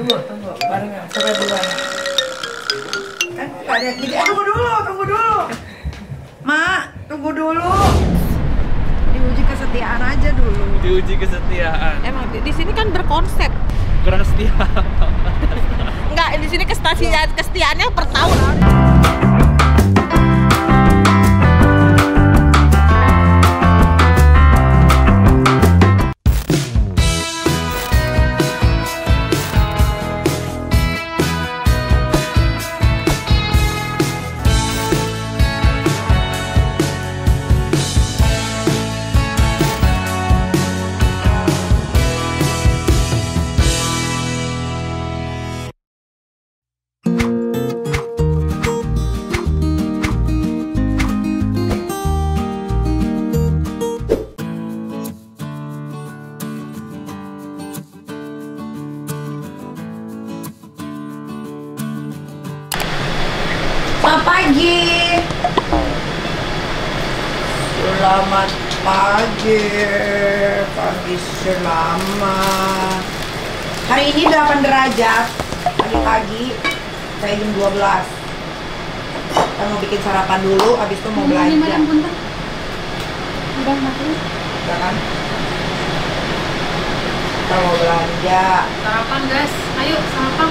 Tunggu, barengan. Coba duluan. Kan ada gini. Tunggu dulu. Mak, tunggu dulu. Diuji kesetiaan aja dulu. Diuji kesetiaan. Emang di sini kan berkonsep. Kurang setia. Enggak, di sini kesetiaannya per tahun. Selamat pagi selamat. Hari ini 8 derajat pagi-pagi, saya jam 12. Kita mau bikin sarapan dulu, habis itu mau belanja. Udah makan? Udah kan? Kita mau belanja. Sarapan guys, ayo sarapan.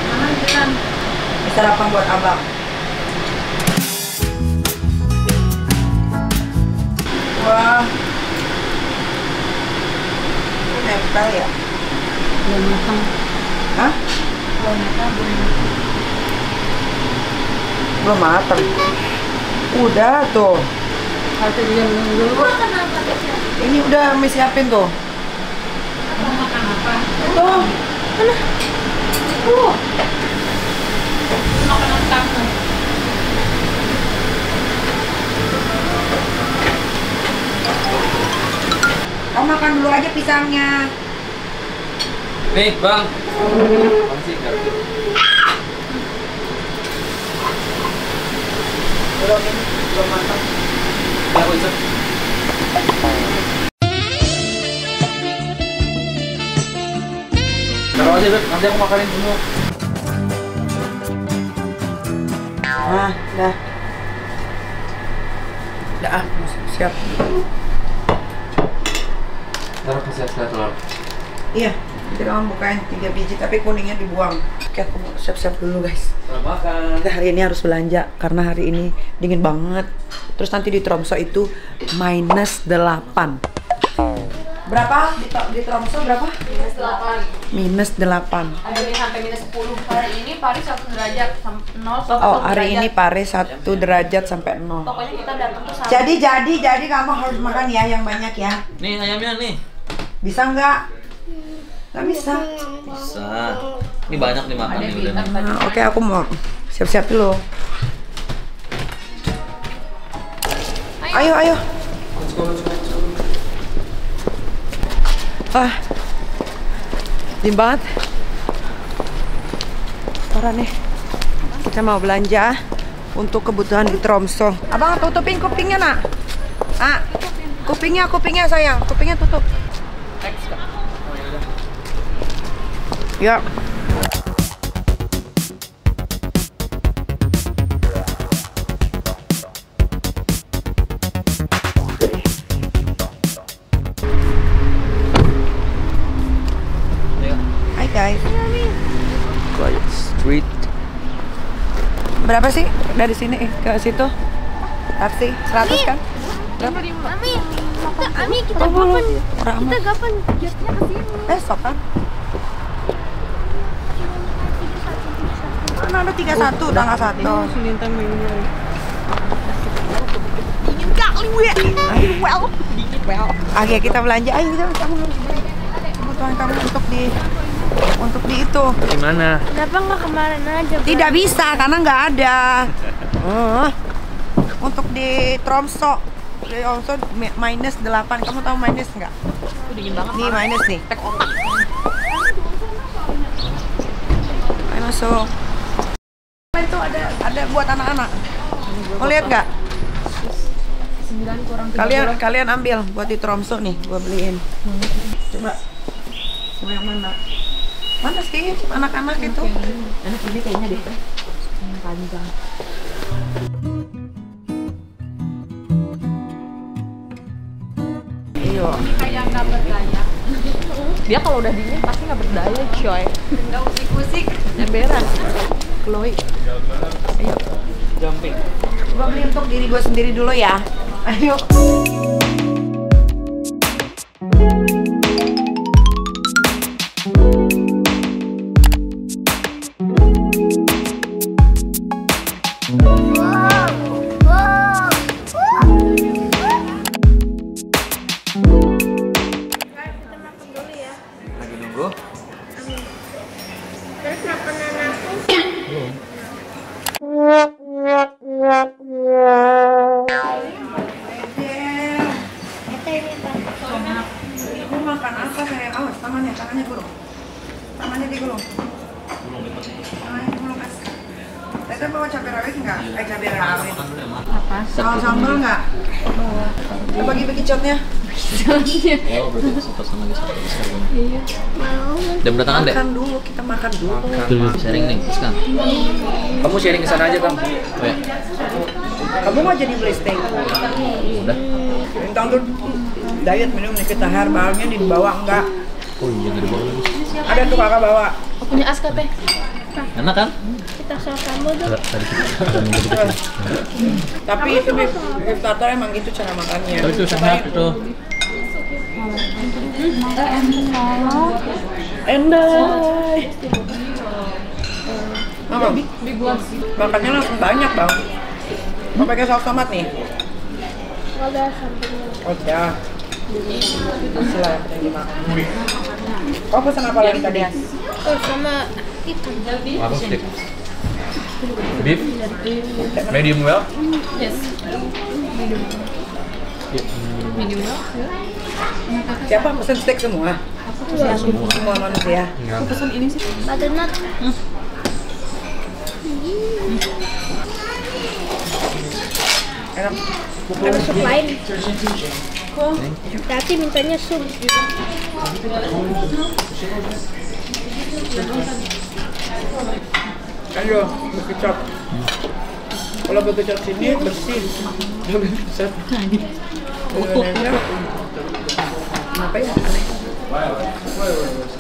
Mana jalan? Sarapan buat abang. Wah, ini nempel ya? Belum matang. Hah? Belum matang. Belum matang. Udah tuh. Harus diam dulu. Ini udah Miss siapin tuh. Mau makan apa? Tuh. Mana? Makanan kamu. Kamu makan dulu aja pisangnya. Nih, Bang. Masih kartu. Belum matang. Ya, aku isep. Taruh aja, Beb. Nanti aku makanin semua. Nah, dah. Dah, siap. Taruh kasih es telur. Iya, nanti kamu bukain 3 biji, tapi kuningnya dibuang. Oke, aku mau siap-siap dulu guys. Selamat makan. Kita hari ini harus belanja, karena hari ini dingin banget. Terus nanti di Tromso itu -8. Berapa? Di Tromso berapa? -8. Ada yang sampai -10. Hari ini Paris 1 derajat sampai 0. Oh, hari ini Paris 1 derajat sampai 0. Pokoknya kita datang tuh sama. Jadi kamu harus makan ya yang banyak ya. Nih ayamnya nih. Bisa nggak? Nggak bisa. Bisa. Ini banyak dimakan nih udah. Nah, oke, aku mau siap-siap dulu. Ayo. Let's go. Ah, dingin banget. Parah nih. Kita mau belanja untuk kebutuhan di Tromso. Abang tutupin kupingnya nak. Ah, kupingnya sayang. Kupingnya tutup. Ya. Hai guys. Quiet Street. Berapa sih dari sini ke situ? Taksi 100 kan? Berapa? Ami, kita kapan? Orang Kita amat. kapan? Justnya ke sini. Besok kan? Mana ada 31, tanggal 1. Dingin kali gue. Oke, kita belanja. Ayo, kamu harus beli kebutuhan kamu untuk di itu. Gimana? Kenapa nggak kemarin aja? Tidak bisa karena nggak ada. Untuk di Tromso -8. Kamu tahu minus nggak? Dingin banget. Nih minus nih. Tek otak. Ayo masuk. Itu ada buat anak-anak. Mau lihat nggak? 9 kurang 3. Kalian ambil buat di Tromso nih, gua beliin. Coba. Mau yang mana? Mana sih anak-anak itu? Anak ini kayaknya deh. Panjang. Iya. Kayak nggak berdaya. Dia kalau udah dingin pasti nggak berdaya, coy. Nggak usik-usik. Emberan. Chloe. Ayo. Jumping. Gua beli untuk diri gue sendiri dulu ya. Ayo. Lagi nunggu. Terus makanan aku. Belum. Ibu makan apa sayang? Awas tangannya gulung. Tangannya digulung. Tangannya digulung kas. Teteh bawa cabai rawit nggak? Cabai rawit. Makan dulu ya, Ma. Apa? Saus sambal nggak? Bagi-bagi cotnya. Oh, berarti sempat sama lagi satu sekarang. Iya. Mau. Jam berdatangan deh. Makan dulu, kita makan dulu. Sharing nih, sekarang. Kamu sharing ke sana aja, Kang. Oh ya. Kamu mau jadi beli steak? Udah. Bintang tuh diet minum nih kita herbalnya dibawa enggak? Oh iya, nggak dibawa lagi. Ada tuh kakak bawa. Oh, punya Aska teh. Enak kan? Kita saus sambal dulu. Tadi kita. Tapi itu beef tartar emang gitu cara makannya. Oh, itu sehat itu. Endai. Apa? Makannya langsung banyak bang. Mau pakai saus tomat nih? Ada sampingnya. Oh ya. Selain yang dimakan. Kau pesan apa lagi tadi? Oh sama ikan. Apa steak? Beef? Medium well? Yes. Medium well. Siapa pesen steak semua? Semua manusia. Aku pesen ini sih. Butternut. Enak. Ada sup lain. Tapi mintanya sup. Ayo, bekicot. Kalau bekicot sini bersih. Lebih besar. Indonesia. Kenapa ya? Aneh.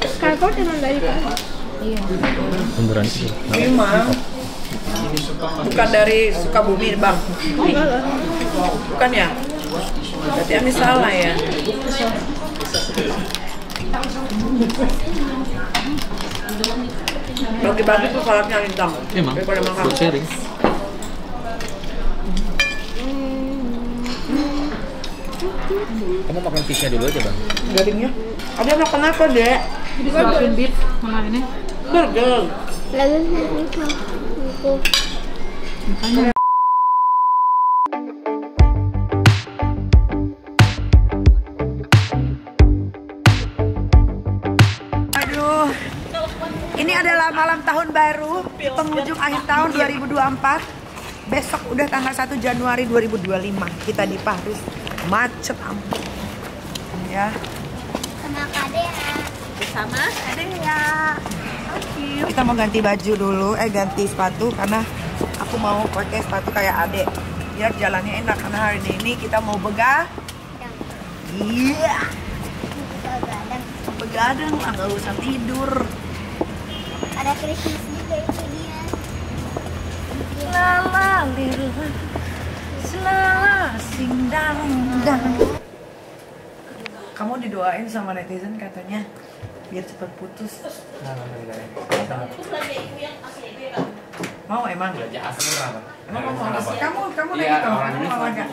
Scarford emang dari mana? Beneran sih. Memang. Bukan dari Sukabumi, Bang. Bukan ya? Berarti Ami salah ya? Bagi-bagi tuh salatnya lintang. Emang. Daripada makan. Buat sharing. Kamu makan fishnya dulu aja, Bang. Garingnya. Ada makan apa, Dek? Disuapin beef sama ini. Burger. Lalu itu. Aduh. Ini adalah malam tahun baru, penghujung akhir tahun 2024. Besok udah tanggal 1 Januari 2025. Kita di Paris. Macet ampun. Ya. Sama Kadea. Sama. Ada ya. Kita mau ganti baju dulu, ganti sepatu karena aku mau pakai sepatu kayak adek biar jalannya enak karena hari ini kita mau begadang. Iya. Begadang lah, nggak usah tidur. Ada Christmas juga itu dia. Lala liru, selala singdang dang. Kamu didoain sama netizen katanya biar cepat putus. Mau emang? Emang kamu lagi kamu mau agak?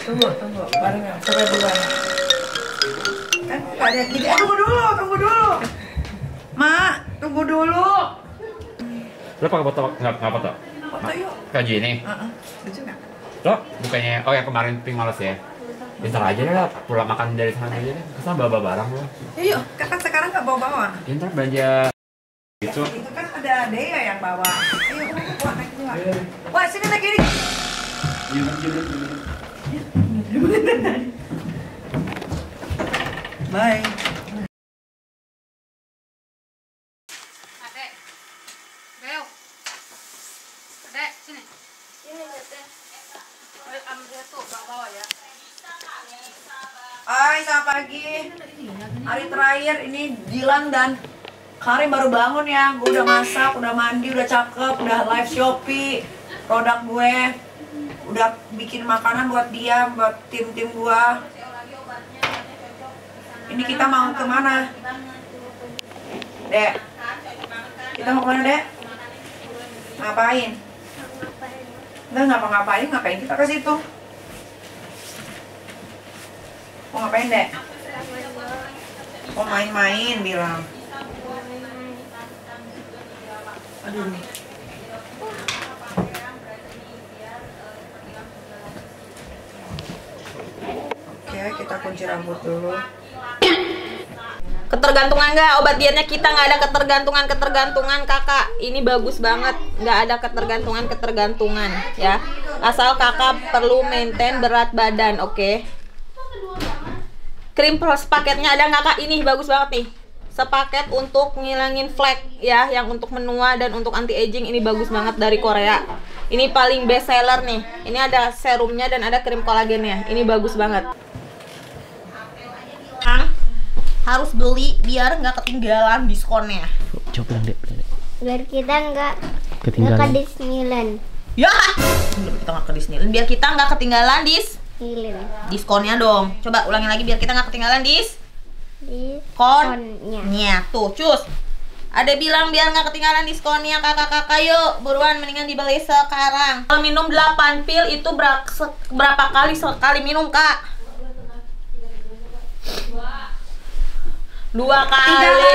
Tunggu barengan sampai bulan. Kan nggak ada gini. Tunggu dulu. Mak, tunggu dulu. Lo pakai foto nggak foto? Foto yuk. Kayak gini. Lucu nggak? Lo bukannya yang kemarin pink males ya? Ntar aja deh lah, pulang makan dari sana aja deh. Kesana bawa barang lo. Yuk, kan sekarang nggak bawa. Ntar belanja gitu. Itu kan ada Dea yang bawa. Ayo, wah naik dulu. Wah, sini naik ini. Bye. Ayo. Dek, sini. Ambil tuh, bawa ya. Hai, selamat pagi. Hari terakhir ini Dilan dan Karim baru bangun ya. Gue udah masak, udah mandi, udah cakep, udah live Shopee produk gue. Udah bikin makanan buat dia, buat tim-tim gue. Ini kita mau kemana? Dek, kita mau kemana, Dek? Ngapain? Enggak ngapa-ngapain, ngapain kita ke situ? Mau ngapain, Dek? Mau main-main bilang. Aduh. Oke, kita kunci rambut dulu. Ketergantungan nggak? Obat dietnya kita nggak ada ketergantungan kakak. Ini bagus banget, nggak ada ketergantungan ya. Asal kakak perlu maintain berat badan, oke? Krim plus paketnya ada nggak kak? Ini bagus banget nih. Sepaket untuk ngilangin flek ya, yang untuk menua dan untuk anti aging, ini bagus banget dari Korea. Ini paling best seller nih. Ini ada serumnya dan ada krim kolagennya. Ini bagus banget. Harus beli biar nggak ketinggalan diskonnya. Coba bilang, Dek. Biar kita nggak Ketinggalan. ke Disneyland. Ya, kita nggak ke Disneyland. Biar kita nggak ketinggalan diskonnya dong. Coba ulangin lagi biar kita nggak ketinggalan diskonnya. Tuh, cus. Ada bilang biar nggak ketinggalan diskonnya kakak-kakak, yuk buruan mendingan dibeli sekarang. Kalau minum 8 pil itu berapa kali sekali minum kak? 2 kali.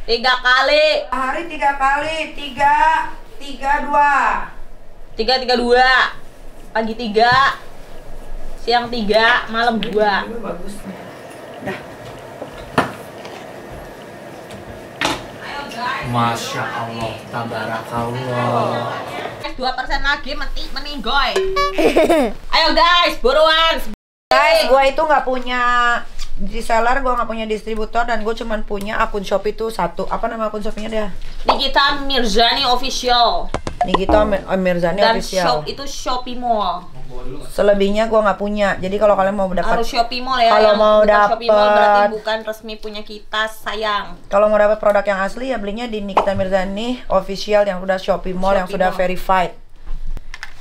3 kali. Hari 3 kali. 3, 2. 3. Pagi 3. Siang 3, malam 2. Bagus. Dah. Masya Allah, tabarakallah. 2% lagi meninggoy. Ayo guys, buruan. Guys, gue itu nggak punya reseller, gue nggak punya distributor, dan gue cuman punya akun Shopee itu satu. Apa nama akun Shopee-nya dia? Nikita Mirzani Official. Nikita Mirzani Dan Official. shop itu Shopee Mall. Selebihnya gue nggak punya. Jadi kalau kalian mau dapat, Harus Shopee Mall ya. Kalau yang mau bukan Shopee Mall berarti dapat, bukan resmi punya kita, sayang. kalau mau dapat produk yang asli ya belinya di Nikita Mirzani Official yang sudah Shopee Mall, yang Shopee sudah Mall. verified.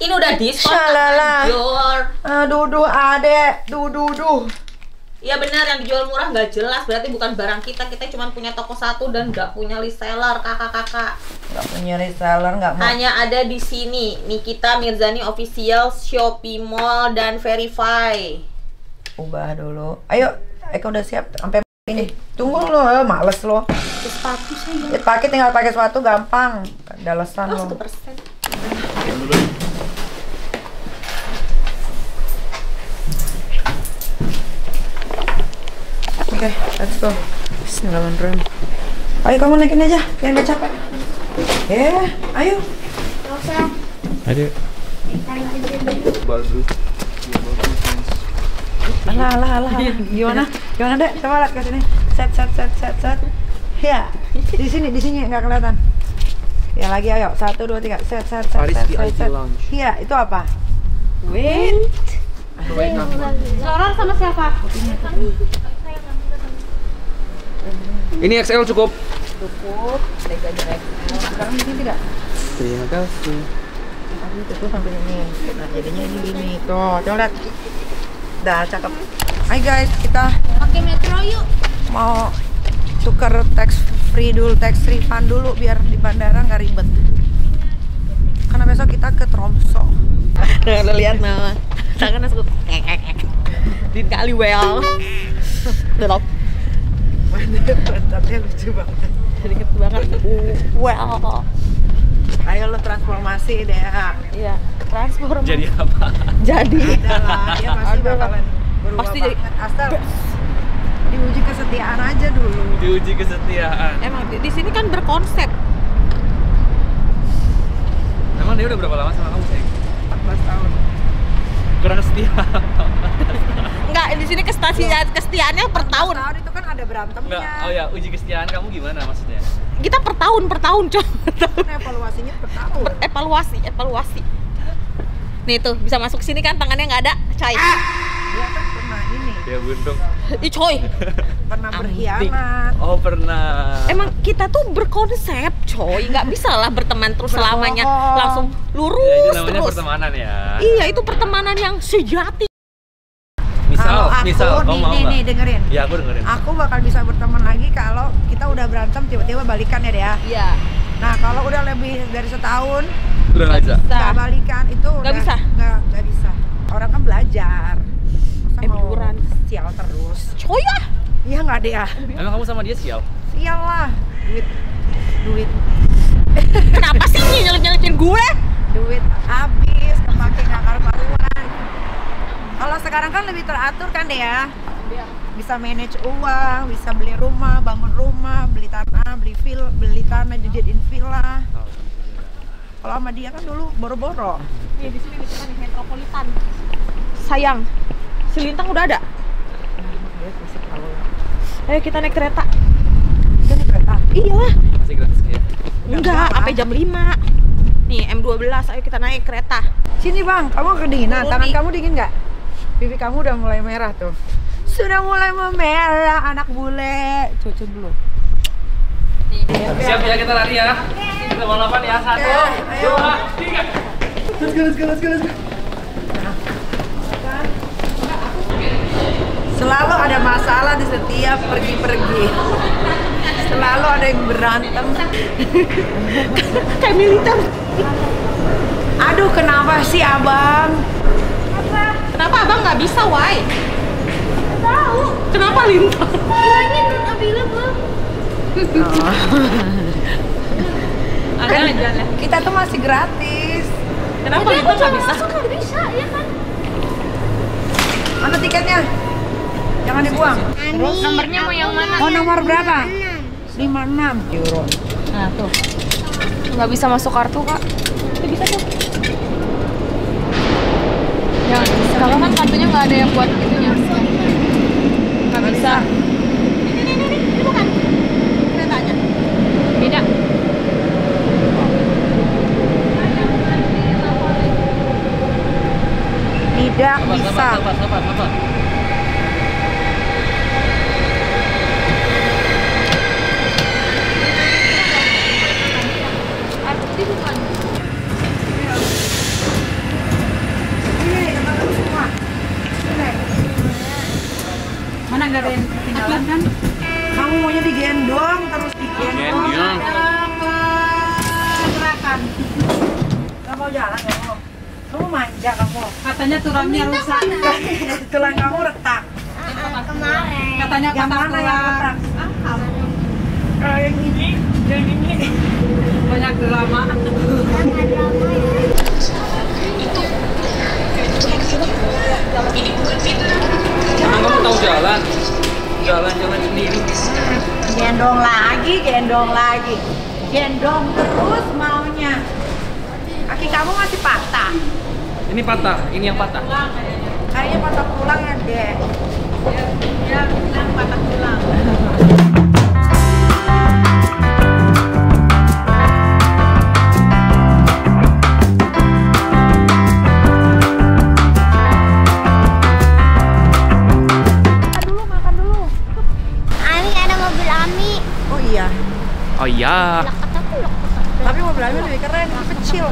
Ini udah diskon. Shalala. Anjur. Duh adek, duh. Iya benar, yang dijual murah nggak jelas, berarti bukan barang kita. Kita cuma punya toko satu dan nggak punya reseller, kakak-kakak. Nggak punya reseller, nggak mau. Hanya ada di sini, Nikita Mirzani Official, Shopee Mall dan Verify. Ubah dulu. Ayo, Eka udah siap sampai ini. Tunggu lo, males lo. Sepatu saya. Ya, pakai tinggal pakai sepatu gampang. Dalesan Oh, lo. 1%. Oke, let's go. Bismillahirrahmanirrahim. Ayo kamu naikin aja, biar nggak capek. Ayo. Nggak usah. Ayo. Tarik aja dulu. Alah. Gimana, Dek? Coba lihat ke sini. Set. Ya, di sini nggak kelihatan. Ya lagi, ayo. 1, 2, 3. Set. Paris VIP Lounge. Iya, itu apa? Wait. Seorang sama siapa? Ini XL cukup. Cukup. Sekarang di sini tidak? Terima kasih. Tadi itu sampai ini. Nah, jadinya ini gini. Tuh, coba lihat. Dah, cakep. Hai guys, kita Pakai metro yuk. mau tukar tax free refund dulu biar di bandara nggak ribet. Karena besok kita ke Tromso. Udah lihat nama. Sangat nasib. Di kali well. Belok. Pantatnya lucu banget. Dikit banget. Well. Ayo lo transformasi deh. Iya, transform. Jadi apa? Jadi. Adalah, dia pasti bakalan berubah Pasti jadi banget. Asal diuji kesetiaan aja dulu. Diuji kesetiaan. Emang di sini kan berkonsep. Emang dia udah berapa lama sama kamu, sayang? 14 tahun. Kurang setia. Enggak, di sini kesetiaannya per tahun. Tahun itu kan ada berantemnya. Enggak. Oh ya, uji kesetiaan kamu gimana maksudnya? Kita per tahun, coy. Kan evaluasinya per tahun. Evaluasi. Nih tuh, bisa masuk sini kan, tangannya nggak ada, Cai. Dia kan pernah ini, Dia buntung. Ih, coy. pernah berkhianat. Oh, pernah. Emang kita tuh berkonsep, coy. Nggak bisa lah berteman terus selamanya Berbohong. langsung lurus Ya, itu namanya terus. pertemanan ya. Iya, itu pertemanan yang sejati. Kalau aku, Misal, kamu mau nggak? nih dengerin. Ya, aku dengerin. Aku bakal bisa berteman lagi kalau kita udah berantem tiba-tiba balikan ya Dea. Iya. Nah kalau udah lebih dari setahun Udah nggak bisa. nggak balikan itu Nggak udah bisa? nggak bisa. Orang kan belajar. Masa mau Liburan. sial terus? Coy ah. Iya nggak Dea? Emang kamu sama dia sial? Sial lah. Duit Kenapa sih nyelip-nyelipin gue? duit habis kepake nggak karu-karuan. Kalau sekarang kan lebih teratur kan Dea? Bisa manage uang, bisa beli rumah, bangun rumah, beli tanah, beli tanah dijadiin villa. Kalau sama dia kan dulu boro-boro. Nih di sini kita nih metropolitan. Sayang, si Lintang udah ada. Ayo kita naik kereta. Dia naik kereta. Iyalah. Masih gratis ya? Enggak, sampai jam 5. Nih M12, ayo kita naik kereta. Sini bang, kamu kedinginan. Turun Tangan nih. kamu dingin nggak? Pipi kamu udah mulai merah tuh. Sudah mulai memerah, anak bule. Cuci dulu. Nih, Siap ya, kita lari ya. Kita balapan ya. 1, Ayo. 2, 3. Let's go. Selalu ada masalah di setiap pergi-pergi. Selalu ada yang berantem. kayak militer. Aduh, kenapa sih abang? Kenapa abang nggak bisa, Wai? Tahu. Kenapa Lintang? Bilangnya not available. Ada aja lah. Kita tuh masih gratis. Kenapa Tapi aku Lintang nggak coba bisa? masuk nggak bisa, ya kan? Mana tiketnya? Jangan dibuang. Terus nomornya mau yang mana? Oh, nomor berapa? 56 euro. Nah tuh, Nggak bisa masuk kartu, Kak. itu bisa tuh. Yang sekarang kan kartunya nggak ada yang buat itunya. Nggak bisa. Ini bukan keretanya. Beda. Tidak bisa. Sabar. Mana nggak ada yang ketinggalan kan? Kamu maunya digendong terus digendong. Gendong. Gerakan. Gak mau jalan kamu. Kamu manja kamu. Katanya tulangnya rusak. Tulang kamu retak. Kemarin. Katanya Yang patah mana yang tulang. retak? Yang ini. Banyak drama. Emang kamu tahu jalan? Jalan sendiri. Gendong lagi. Gendong terus maunya. Kaki kamu masih patah. Ini patah, ini yang patah. Kayaknya patah tulang ya, Dek. Ya, bilang patah tulang. Makan dulu. Ami ada mobil Ami. Oh iya. Oh iya. Kataku loh. Tapi mobil Ami lebih keren, kecil.